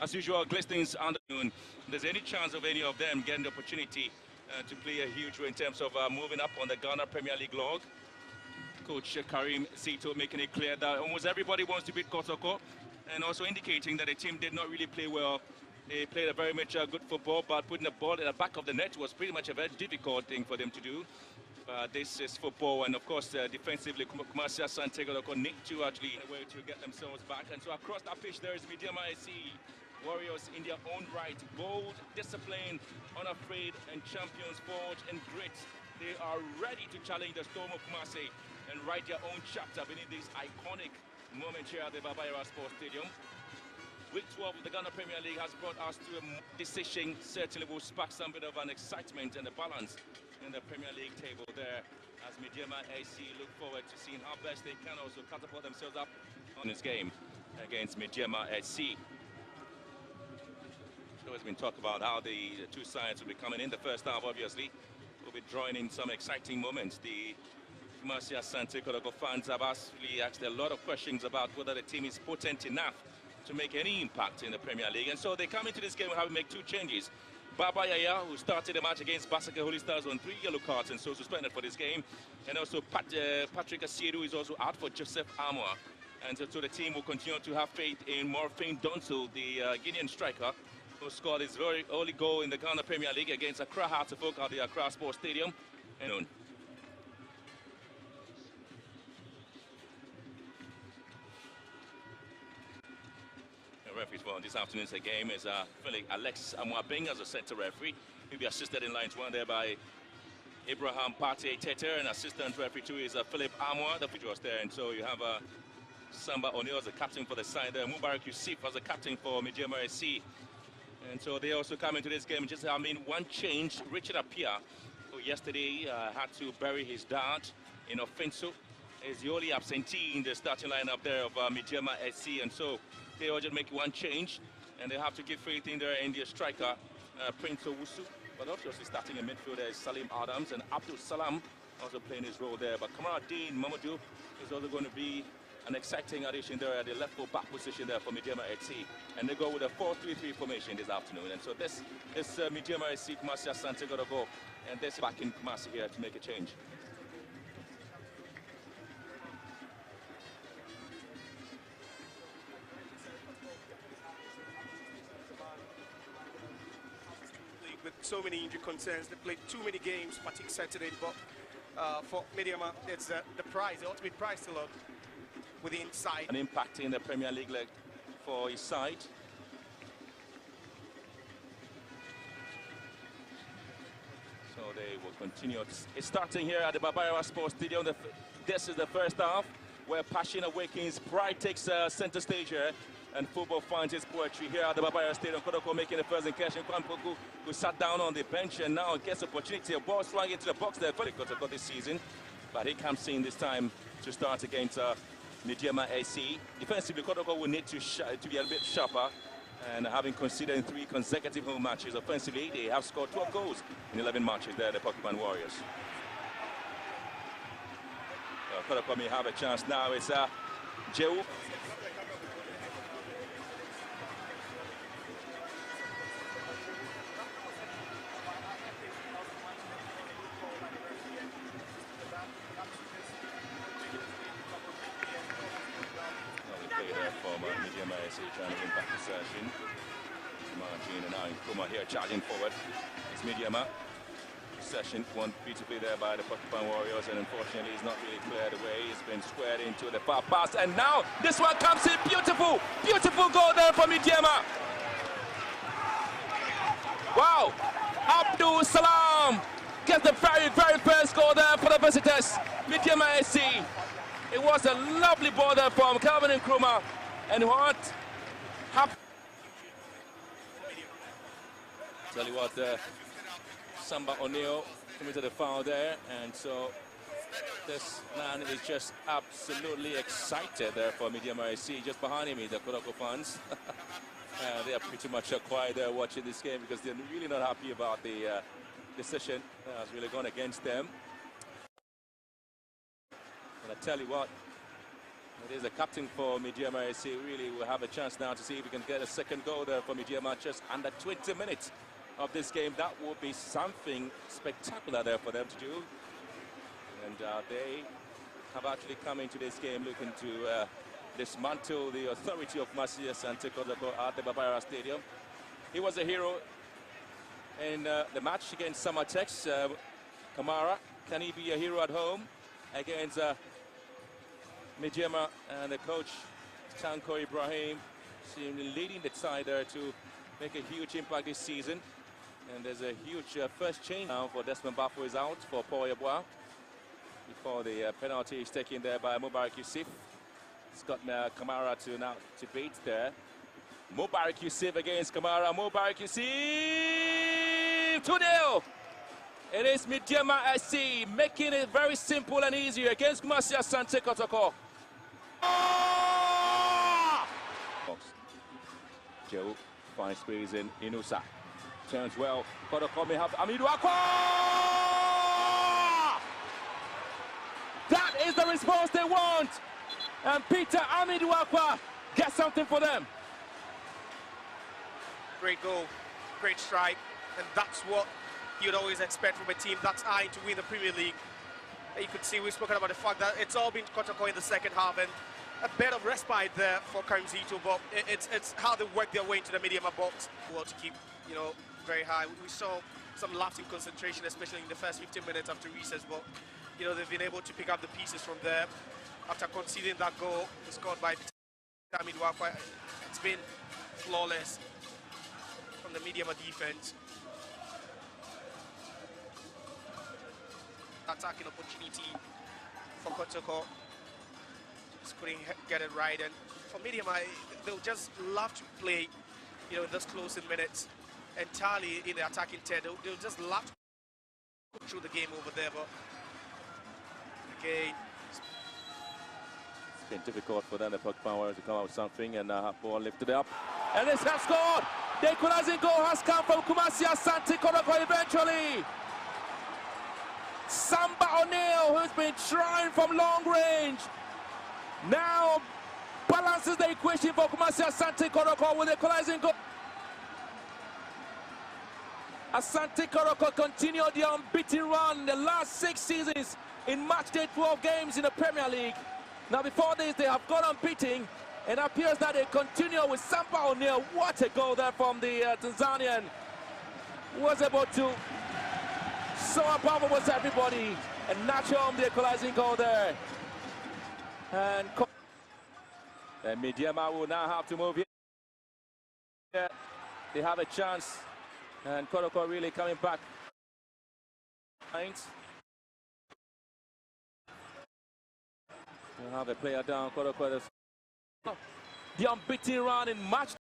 as usual, glistens afternoon. There's any chance of any of them getting the opportunity to play a huge role in terms of moving up on the Ghana Premier League log. Coach Karim Zito making it clear that almost everybody wants to beat Kotoko, and also indicating that the team did not really play well. They played a very much good football, but putting the ball in the back of the net was pretty much a very difficult thing for them to do. This is football, and of course, defensively, Asante Kotoko need to actually find a way to get themselves back. And so across that pitch, there is Medeama SC Warriors in their own right, bold, disciplined, unafraid, and champions forged in grit. They are ready to challenge the Storm of Kumasi and write their own chapter beneath this iconic moment here at the Babayara Sports Stadium. Week 12 of the Ghana Premier League has brought us to a decision. Certainly will spark some bit of an excitement and a balance in the Premier League table there, as Medeama AC look forward to seeing how best they can also catapult themselves up on this game against Medeama AC. So there's been talk about how the two sides will be coming in the first half. Obviously, we'll be drawing in some exciting moments. The Asante Kotoko fans have actually asked a lot of questions about whether the team is potent enough to make any impact in the Premier League, and so they come into this game having make two changes. Baba Yaya, who started the match against Basaka Holy Stars on 3 yellow cards and so suspended for this game, and also Patrick Asiedu is also out for Joseph Amwa. And so the team will continue to have faith in Morphine Donso, the Guinean striker, who scored his very early goal in the Ghana Premier League against Accra Hearts of Oak at the Accra Sports Stadium. And referees for this afternoon's game is Alex Amwabing as a centre referee. He'll be assisted in lines 1 there by Abraham Pate Teter, and assistant referee 2 is Philip Amwa, the future was there. And so you have Samba O'Neill as the captain for the side there, Mubarak Yusuf as the captain for Medeama SC. And so they also come into this game. Just, one change. Richard Appiah, who yesterday had to bury his dad in Offenso, is the only absentee in the starting lineup there of Medeama SC. And so they all just make one change, and they have to give faith in their India striker, Prince Owusu. But obviously starting in midfield there is Salim Adams, and Abdul Salam also playing his role there. But Kamaruddin Mamadou is also going to be an exciting addition there at the left full back position there for Medeama SC. And they go with a 4-3-3 formation this afternoon. And so this is Medeama SC, Kumasi Asante Kotoko, and this back in Kumasi here to make a change. With so many injury concerns, they played too many games, particularly Saturday. But for Medeama, it's the prize, the ultimate prize to look with the inside. An impact in the Premier League leg for his side. So they will continue. It's starting here at the Babayara Sports Stadium. This is the first half where passion awakens, pride takes center stage here, and football finds its poetry here at the Babayara Stadium. Kotoko making the first incursion. Kwampoku, who sat down on the bench and now gets opportunity. A ball swung into the box there for Kotoko this season, but he comes in this time to start against Medeama SC. Defensively, Kotoko will need to be a bit sharper, and having considered 3 consecutive home matches offensively, they have scored 12 goals in 11 matches there, the Pokemon Warriors. Kotoko may have a chance now. It's Jehu. Trying to win back possession. Margin and now Kuma here charging forward. It's Medeama. Possession won beautifully there by the Pokemon Warriors, and unfortunately he's not really cleared away. He's been squared into the far pass, and now this one comes in. Beautiful, beautiful goal there for Medeama. Wow! Abdul Salam gets the very, very first goal there for the visitors. Medeama SC. It was a lovely ball there from Calvin Nkrumah. And what happened? Tell you what, Samba O'Neill committed a foul there, and so this man is just absolutely excited there for Medeama SC. Just behind him, the Kotoko fans. They are pretty much quiet there watching this game because they're really not happy about the decision that has really gone against them. But I tell you what, It is a captain for Medeama. AC really will have a chance now to see if he can get a second goal there for Medeama just under 20 minutes of this game. That would be something spectacular there for them to do. And they have actually come into this game looking to dismantle the authority of Asante Kotoko at the Babara Stadium. He was a hero in the match against Samatex. Kamara, can he be a hero at home against Medeama? And the coach, Tanko Ibrahim, seemingly leading the side there to make a huge impact this season. And there's a huge first change now for Desmond Bafo is out for Paul Yeboah before the penalty is taken there by Mubarak Yusuf. It's got Kamara to now to beat there. Mubarak Yusuf against Kamara. Mubarak Yusuf 2-0. It is Medeama SC making it very simple and easy against Asante Kotoko. Joe finds space in Inusa. Turns well. Kotoko may have Amidou Akwa! That is the response they want. And Peter Amidou Akwa gets something for them. Great goal, great strike, and that's what you'd always expect from a team that's eyeing to win the Premier League. You could see we've spoken about the fact that it's all been Kotoko in the second half, and a bit of respite there for Karim Zito, but it's how they work their way into the Medeama box. Well, to keep, very high. We saw some lapse in concentration, especially in the first 15 minutes after recess, but they've been able to pick up the pieces from there. After conceding that goal scored by Amidou Akwa, it's been flawless from the Medeama defense. Attacking opportunity for Kotoko, just couldn't get it right. And for Medeama, they'll just love to play, in those closing minutes entirely in the attacking 10. They'll just love to put through the game over there. But again, it's been difficult for them, the puck power, to come out with something, and ball lifted up. And this has scored! The equalizing goal has come from Asante Kotoko eventually. Samba O'Neill, who's been trying from long range, now balances the equation for Asante Kotoko with the equalizing goal. Asante Kotoko continued the unbeaten run the last 6 seasons in match day 12 games in the Premier League. Now before this, they have gone unbeaten, and it appears that they continue with Samba O'Neill. What a goal there from the Tanzanian. Was able to so above was everybody, and notch home the equalizing goal there. And Medeama will now have to move here. They have a chance, and Kotoko really coming back. We'll have a player down. Kotoko, the unbeaten run in match